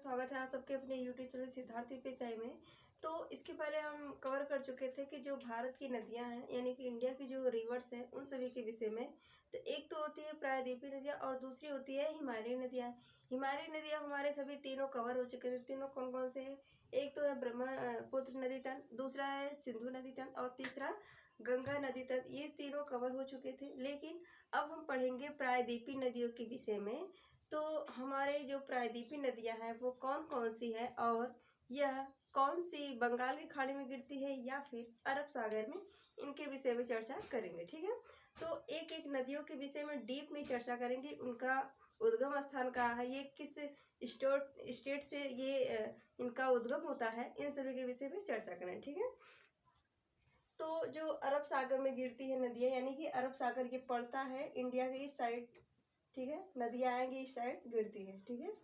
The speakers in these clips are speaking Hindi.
स्वागत है आप सबके अपने यूट्यूब चैनल सिद्धार्थ पेशाई में। तो इसके पहले हम कवर कर चुके थे कि जो भारत की नदियां हैं यानी कि इंडिया की जो रिवर्स हैं उन सभी के विषय में। तो एक तो होती है प्रायद्वीपीय नदियां और दूसरी होती है हिमालयी नदियां। हिमालयी नदियां हमारे सभी तीनों कवर हो चुके थे। तीनों कौन कौन से हैं? एक तो है ब्रह्मपुत्र नदी तंत्र, दूसरा है सिंधु नदी तंत्र और तीसरा गंगा नदी तंत्र। ये तीनों कवर हो चुके थे, लेकिन अब हम पढ़ेंगे प्रायद्वीपीय नदियों के विषय में। तो हमारे जो प्रायद्वीपीय नदियां हैं वो कौन कौन सी है और यह कौन सी बंगाल की खाड़ी में गिरती है या फिर अरब सागर में, इनके विषय में चर्चा करेंगे। ठीक है, तो एक एक नदियों के विषय में डीप में चर्चा करेंगे। उनका उद्गम स्थान कहाँ है, ये किस स्टेट से ये इनका उद्गम होता है, इन सभी के विषय में चर्चा करें। ठीक है, तो जो अरब सागर में गिरती है नदियाँ, यानी कि अरब सागर ये पड़ता है इंडिया के इस साइड। ठीक है, नदियाँ आएंगी इस साइड गिरती है। ठीक है,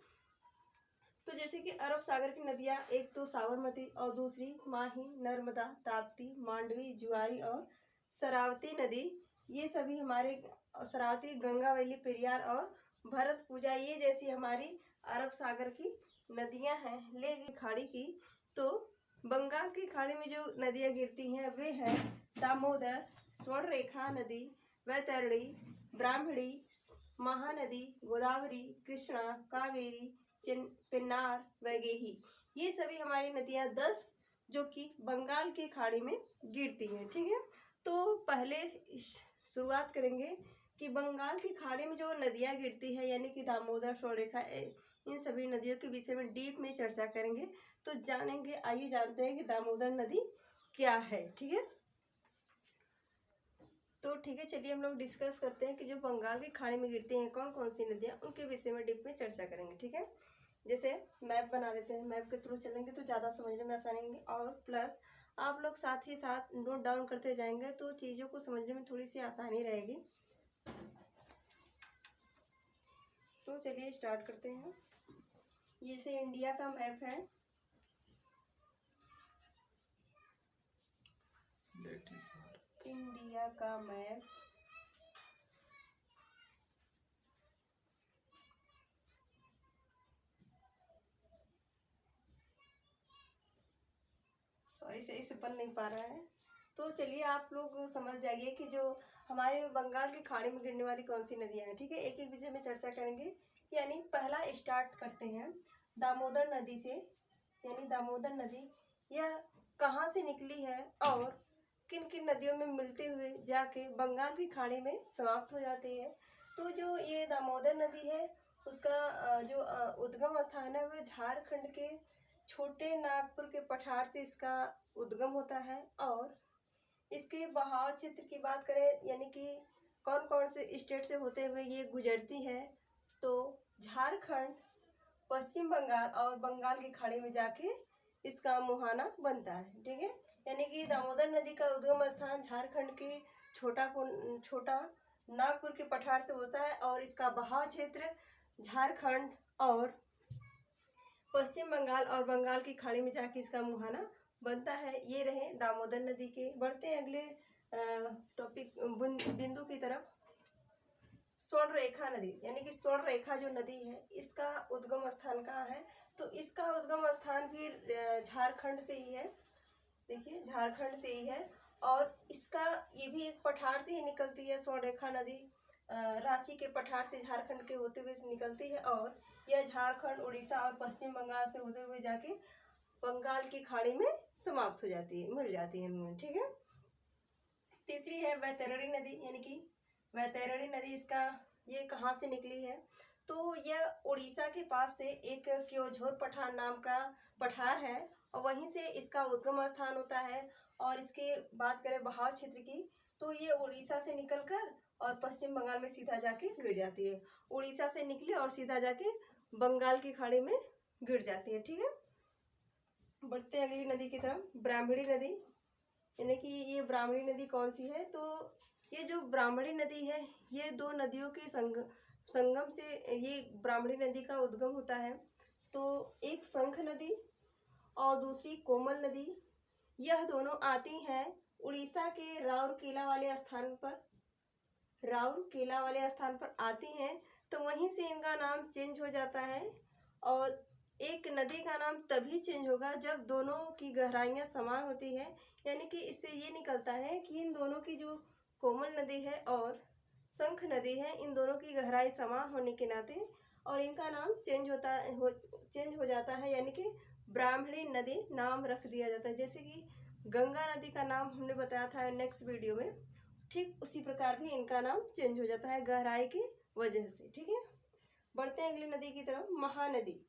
तो जैसे कि अरब सागर की नदियाँ एक तो साबरमती और दूसरी माही, नर्मदा, ताप्ती, मांडवी, जुआरी और शरावती नदी। ये सभी हमारे शरावती, गंगावली, पेरियार और भरतपुजा, ये जैसी हमारी अरब सागर की नदियाँ हैं। लेकिन खाड़ी की तो बंगाल की खाड़ी में जो नदियाँ गिरती हैं वे हैं दामोदर, स्वर्णरेखा नदी, वैतरणी, ब्राह्मणी, महानदी, गोदावरी, कृष्णा, कावेरी, पेन्नार, वैगेही। ये सभी हमारी नदियां 10 जो कि बंगाल की खाड़ी में गिरती हैं। ठीक है, तो पहले शुरुआत करेंगे कि बंगाल की खाड़ी में जो नदियां गिरती है यानी कि दामोदर, स्वर्णरेखा, इन सभी नदियों के विषय में डीप में चर्चा करेंगे। तो जानेंगे, आइए जानते हैं कि दामोदर नदी क्या है। ठीक है, तो ठीक है, चलिए हम लोग डिस्कस करते हैं कि जो बंगाल की खाड़ी में गिरती हैं कौन कौन सी नदियाँ, उनके विषय में डीप में चर्चा करेंगे। ठीक है, जैसे मैप बना लेते हैं, मैप के थ्रू चलेंगे तो ज़्यादा समझने में आसानी होगी और प्लस आप लोग साथ ही साथ नोट डाउन करते जाएंगे तो चीज़ों को समझने में थोड़ी सी आसानी रहेगी। तो चलिए स्टार्ट करते हैं। ये से इंडिया का मैप है, इंडिया का मैप। सॉरी, सही से बन नहीं पा रहा है। तो चलिए आप लोग समझ जाइए कि जो हमारे बंगाल की खाड़ी में गिरने वाली कौन सी नदियाँ हैं। ठीक है, एक एक विषय में चर्चा करेंगे। यानी पहला स्टार्ट करते हैं दामोदर नदी से। यानी दामोदर नदी यह कहाँ से निकली है और किन किन नदियों में मिलते हुए जाके बंगाल की खाड़ी में समाप्त हो जाती है। तो जो ये दामोदर नदी है उसका जो उद्गम स्थान है वह झारखंड के छोटे नागपुर के पठार से इसका उद्गम होता है। और इसके बहाव क्षेत्र की बात करें यानी कि कौन कौन से स्टेट से होते हुए ये गुजरती है, तो झारखंड, पश्चिम बंगाल और बंगाल की खाड़ी में जाके इसका मुहाना बनता है। ठीक है, यानी कि दामोदर नदी का उद्गम स्थान झारखंड के छोटा नागपुर के पठार से होता है और इसका बहाव क्षेत्र झारखंड और पश्चिम बंगाल और बंगाल की खाड़ी में जाके इसका मुहाना बनता है। ये रहे दामोदर नदी के। बढ़ते हैं अगले टॉपिक बिंदु की तरफ। स्वर्णरेखा नदी, यानी कि स्वर्णरेखा जो नदी है इसका उद्गम स्थान कहाँ है, तो इसका उद्गम स्थान भी झारखंड से ही है। देखिए, झारखंड से ही है और इसका ये भी एक पठार से ही निकलती है। स्वर्णरेखा नदी रांची के पठार से झारखंड के होते हुए निकलती है और यह झारखंड, उड़ीसा और पश्चिम बंगाल से होते हुए जाके बंगाल की खाड़ी में समाप्त हो जाती है, मिल जाती है। ठीक है, तीसरी है वैतरणी नदी, यानी कि वैतरणी नदी इसका ये कहाँ से निकली है, तो यह उड़ीसा के पास से एक क्योंझोर पठार नाम का पठार है और वहीं से इसका उद्गम स्थान होता है। और इसके बात करें बहाव क्षेत्र की, तो ये उड़ीसा से निकलकर और पश्चिम बंगाल में सीधा जाके गिर जाती है। उड़ीसा से निकली और सीधा जाके बंगाल की खाड़ी में गिर जाती है। ठीक है, बढ़ते हैं अगली नदी की तरफ, ब्राह्मणी नदी। यानी कि ये ब्राह्मणी नदी कौन सी है, तो ये जो ब्राह्मणी नदी है ये दो नदियों के संगम से ये ब्राह्मणी नदी का उद्गम होता है। तो एक शंख नदी और दूसरी कोमल नदी, यह दोनों आती हैं उड़ीसा के राउरकेला वाले स्थान पर आती हैं। तो वहीं से इनका नाम चेंज हो जाता है और एक नदी का नाम तभी चेंज होगा जब दोनों की गहराइयाँ समान होती है। यानी कि इससे ये निकलता है कि इन दोनों की जो कोमल नदी है और शंख नदी है, इन दोनों की गहराई समान होने के नाते और इनका नाम चेंज हो जाता है, यानी कि ब्राह्मणी नदी नाम रख दिया जाता है। जैसे कि गंगा नदी का नाम हमने बताया था नेक्स्ट वीडियो में, ठीक उसी प्रकार भी इनका नाम चेंज हो जाता है गहराई की वजह से। ठीक है, बढ़ते हैं अगली नदी की तरफ। महानदी।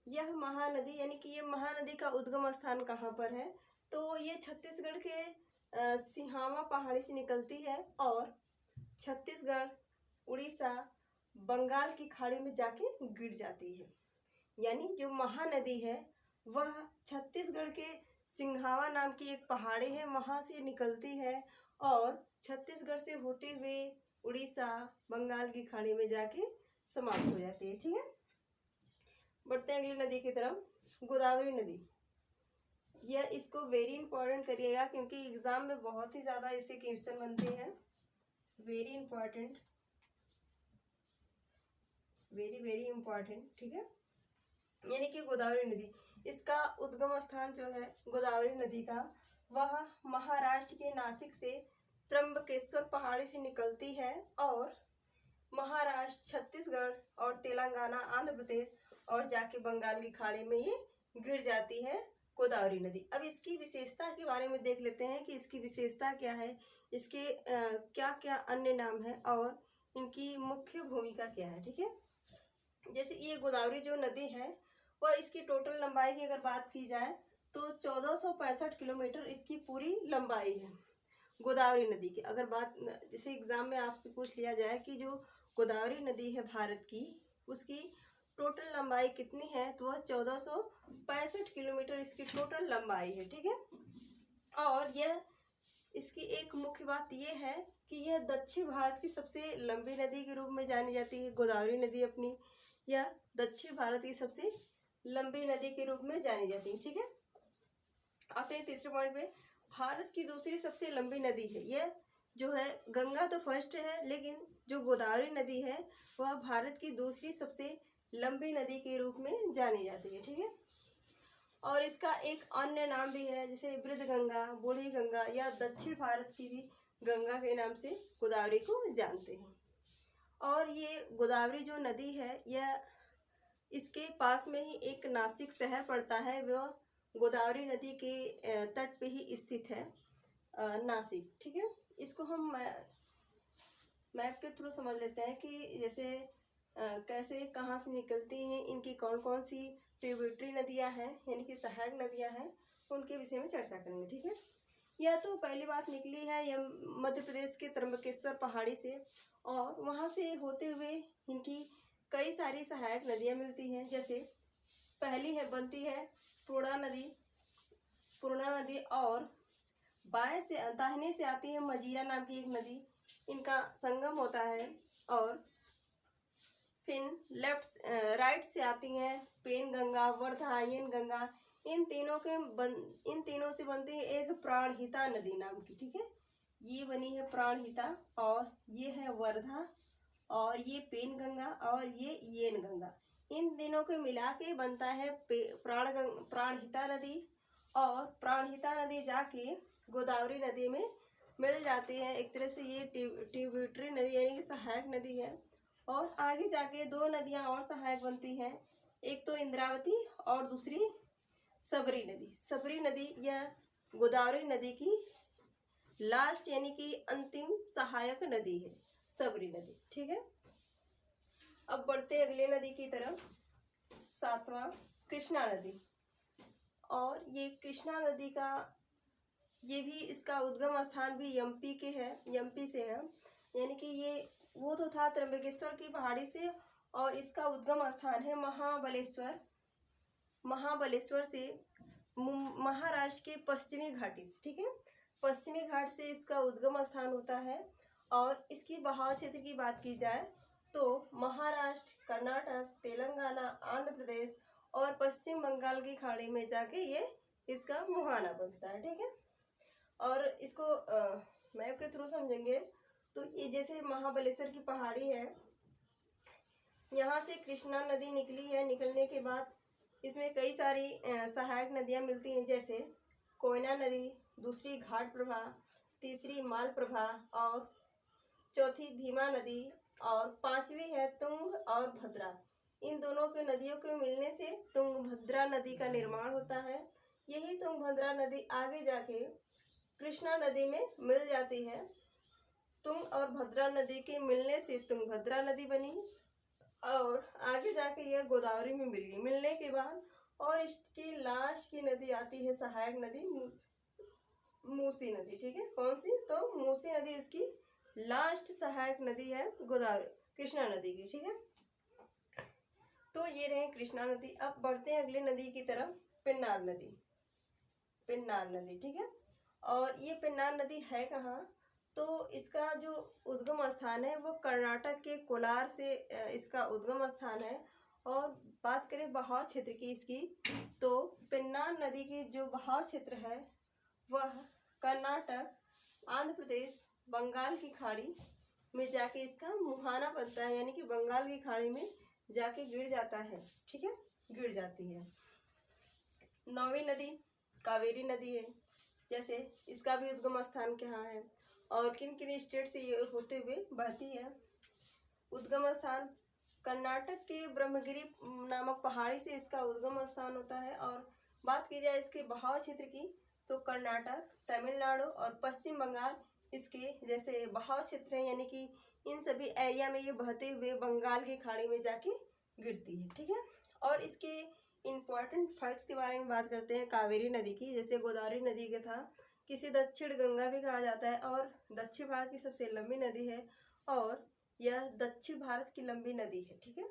यह महानदी यानी कि ये महानदी का उद्गम स्थान कहाँ पर है, तो ये छत्तीसगढ़ के सिहावा पहाड़ी से निकलती है और छत्तीसगढ़, उड़ीसा, बंगाल की खाड़ी में जाके गिर जाती है। यानी जो महानदी है वह छत्तीसगढ़ के सिंघावा नाम की एक पहाड़ी है, वहाँ से निकलती है और छत्तीसगढ़ से होते हुए उड़ीसा, बंगाल की खाड़ी में जाके समाप्त हो जाती है। ठीक है, बढ़ते हैं अगली नदी की तरफ। गोदावरी नदी। यह इसको वेरी इंपॉर्टेंट करिएगा क्योंकि एग्जाम में बहुत ही ज़्यादा इससे क्वेश्चन बनते हैं। Very important, very important. ठीक है, यानी कि गोदावरी नदी, इसका उद्गम स्थान जो है गोदावरी नदी का, वह महाराष्ट्र के नासिक से त्र्यंबकेश्वर पहाड़ी से निकलती है और महाराष्ट्र, छत्तीसगढ़ और तेलंगाना, आंध्र प्रदेश और जाके बंगाल की खाड़ी में ये गिर जाती है गोदावरी नदी। अब इसकी विशेषता के बारे में देख लेते हैं कि इसकी विशेषता क्या है, इसके क्या क्या अन्य नाम है और इनकी मुख्य भूमिका क्या है। ठीक है, जैसे ये गोदावरी जो नदी है वह इसकी टोटल लंबाई की अगर बात की जाए तो 1465 किलोमीटर इसकी पूरी लंबाई है गोदावरी नदी की। अगर बात जैसे एग्जाम में आपसे पूछ लिया जाए कि जो गोदावरी नदी है भारत की, उसकी टोटल लंबाई कितनी है, तो वह 1465 किलोमीटर इसकी टोटल लंबाई है। ठीक है, और यह इसकी एक मुख्य बात यह है कि यह दक्षिण भारत की सबसे लंबी नदी के रूप में जानी जाती है। गोदावरी नदी अपनी यह दक्षिण भारत की सबसे लंबी नदी के रूप में जानी जाती है। ठीक है, आते हैं तीसरे पॉइंट पे। भारत की दूसरी सबसे लंबी नदी है यह जो है, गंगा तो फर्स्ट है लेकिन जो गोदावरी नदी है वह भारत की दूसरी सबसे लंबी नदी के रूप में जानी जाती है। ठीक है, और इसका एक अन्य नाम भी है, जैसे वृद्ध गंगा, बूढ़ी गंगा या दक्षिण भारत की भी गंगा के नाम से गोदावरी को जानते हैं। और ये गोदावरी जो नदी है यह इसके पास में ही एक नासिक शहर पड़ता है, वह गोदावरी नदी के तट पे ही स्थित है नासिक। ठीक है, इसको हम मैप के थ्रू समझ लेते हैं कि जैसे कैसे कहाँ से निकलती हैं, इनकी कौन कौन सी ट्रिब्यूटरी नदियाँ हैं यानी कि सहायक नदियाँ हैं, उनके विषय में चर्चा करेंगे। ठीक है, यह तो पहली बात निकली है यह मध्य प्रदेश के त्र्यंबकेश्वर पहाड़ी से और वहाँ से होते हुए इनकी कई सारी सहायक नदियाँ मिलती हैं। जैसे पहली है बनती है पूर्णा नदी और बाएं से दाहिने से आती है मजीरा नाम की एक नदी, इनका संगम होता है। और फिर राइट से आती हैं पेन गंगा, वर्धायन गंगा, इन तीनों से बनती है एक प्राणहिता नदी नाम की। ठीक है, ये बनी है प्राणहिता और ये है वर्धा और ये पेन गंगा और ये येन गंगा, इन तीनों को मिला के बनता है प्राणहिता नदी। और प्राणहिता नदी जाके गोदावरी नदी में मिल जाती है। एक तरह से ये ट्रिब्यूटरी नदी यानी कि सहायक नदी है। और आगे जाके दो नदियां और सहायक बनती हैं, एक तो इंद्रावती और दूसरी सबरी नदी। सबरी नदी यह गोदावरी नदी की लास्ट यानी कि अंतिम सहायक नदी है सबरी नदी। ठीक है, अब बढ़ते हैं अगले नदी की तरफ, सातवां कृष्णा नदी। और ये कृष्णा नदी का ये भी इसका उद्गम स्थान भी एमपी से है, यानी कि ये वो तो था त्र्यंबकेश्वर की पहाड़ी से और इसका उद्गम स्थान है महाबलेश्वर से महाराष्ट्र के पश्चिमी घाटी से। ठीक है, पश्चिमी घाट से इसका उद्गम स्थान होता है। और इसकी बहाव क्षेत्र की बात की जाए तो महाराष्ट्र, कर्नाटक, तेलंगाना, आंध्र प्रदेश और पश्चिम बंगाल की खाड़ी में जाके ये इसका मुहाना बनता है। ठीक है, और इसको मैप के थ्रू समझेंगे तो ये जैसे महाबलेश्वर की पहाड़ी है, यहाँ से कृष्णा नदी निकली है, निकलने के बाद इसमें कई सारी सहायक नदियाँ मिलती हैं, जैसे कोयना नदी, दूसरी घाट प्रभा, तीसरी माल प्रभा और चौथी भीमा नदी और पांचवी है तुंग और भद्रा। इन दोनों के नदियों के मिलने से तुंगभद्रा नदी का निर्माण होता है। यही तुंगभद्रा नदी आगे जाके कृष्णा नदी में मिल जाती है। तुंग और भद्रा नदी के मिलने से तुंगभद्रा नदी बनी और आगे जाके यह गोदावरी में मिल गई। मिलने के बाद और इसकी लास्ट की नदी आती है सहायक नदी मूसी नदी। ठीक है, कौन सी? तो मूसी नदी इसकी लास्ट सहायक नदी है गोदावरी कृष्णा नदी की। ठीक है, तो ये रहे कृष्णा नदी। अब बढ़ते हैं अगली नदी की तरफ, पिन्नार नदी। पिन्नार नदी, ठीक है, और ये पिन्नार नदी है कहाँ? तो इसका जो उद्गम स्थान है वो कर्नाटक के कोलार से इसका उद्गम स्थान है। और बात करें बहाव क्षेत्र की इसकी, तो पिन्नार नदी की जो बहाव क्षेत्र है वह कर्नाटक, आंध्र प्रदेश, बंगाल की खाड़ी में जाके इसका मुहाना बनता है, यानी कि बंगाल की खाड़ी में जाके गिर जाता है। ठीक है, गिर जाती है। 9वीं नदी कावेरी नदी है। जैसे इसका भी उद्गम स्थान कहाँ है और किन किन स्टेट से ये होते हुए बहती है? उद्गम स्थान कर्नाटक के ब्रह्मगिरी नामक पहाड़ी से इसका उद्गम स्थान होता है। और बात की जाए इसके बहाव क्षेत्र की, तो कर्नाटक, तमिलनाडु और पश्चिम बंगाल इसके जैसे बहाव क्षेत्र है, यानी कि इन सभी एरिया में ये बहते हुए बंगाल की खाड़ी में जाके गिरती है। ठीक है, और इसके इम्पॉर्टेंट फैक्ट्स के बारे में बात करते हैं कावेरी नदी की। जैसे गोदावरी नदी का था, किसी दक्षिण गंगा भी कहा जाता है और दक्षिण भारत की सबसे लंबी नदी है और यह दक्षिण भारत की लंबी नदी है। ठीक है,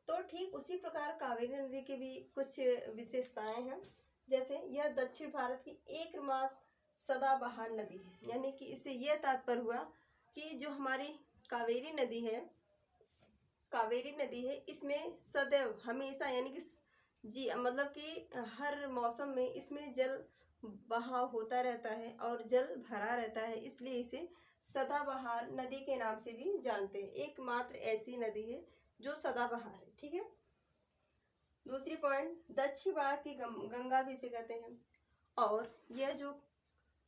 तो ठीक उसी प्रकार कावेरी नदी की भी कुछ विशेषताएं हैं। जैसे यह दक्षिण भारत की एकमात्र सदाबहार नदी है, यानी कि इससे यह तात्पर्य हुआ कि जो हमारी कावेरी नदी है इसमें सदैव हमेशा, यानी कि जी मतलब कि हर मौसम में इसमें जल बहाव होता रहता है और जल भरा रहता है, इसलिए इसे सदाबहार नदी के नाम से भी जानते हैं। एकमात्र ऐसी नदी है जो सदाबहार है। ठीक है, दूसरी पॉइंट, दक्षिण भारत की गंगा भी इसे कहते हैं। और यह जो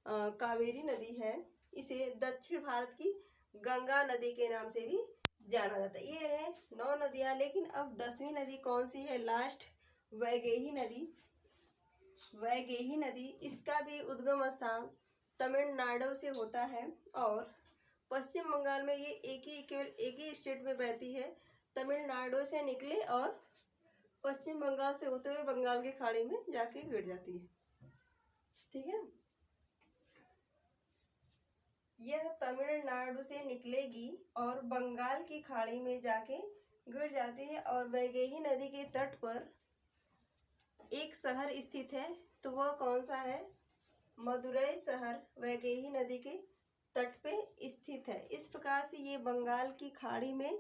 कावेरी नदी है इसे दक्षिण भारत की गंगा नदी के नाम से भी जाना जाता है। ये रहे 9 नदियां, लेकिन अब 10वीं नदी कौन सी है? लास्ट, वैगेही नदी। वैगेही नदी, इसका भी उद्गम स्थान तमिलनाडु से होता है और पश्चिम बंगाल में ये केवल एक ही स्टेट में बहती है। तमिलनाडु से निकले और पश्चिम बंगाल से होते हुए बंगाल की खाड़ी में जाके गिर जाती है। ठीक है, यह तमिलनाडु से निकलेगी और बंगाल की खाड़ी में जाके गिर जाती है। और वैगेही नदी के तट पर एक शहर स्थित है, तो वह कौन सा है? मदुरई शहर वैगेही नदी के तट पे स्थित है। इस प्रकार से ये बंगाल की खाड़ी में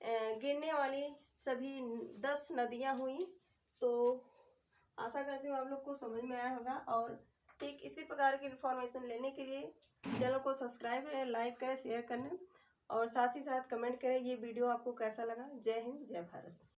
गिरने वाली सभी 10 नदियां हुई। तो आशा करती हूँ आप लोग को समझ में आया होगा। और ठीक इसी प्रकार की इन्फॉर्मेशन लेने के लिए चैनल को सब्सक्राइब करें, लाइक करें, शेयर करें और साथ ही साथ कमेंट करें ये वीडियो आपको कैसा लगा। जय हिंद, जय भारत।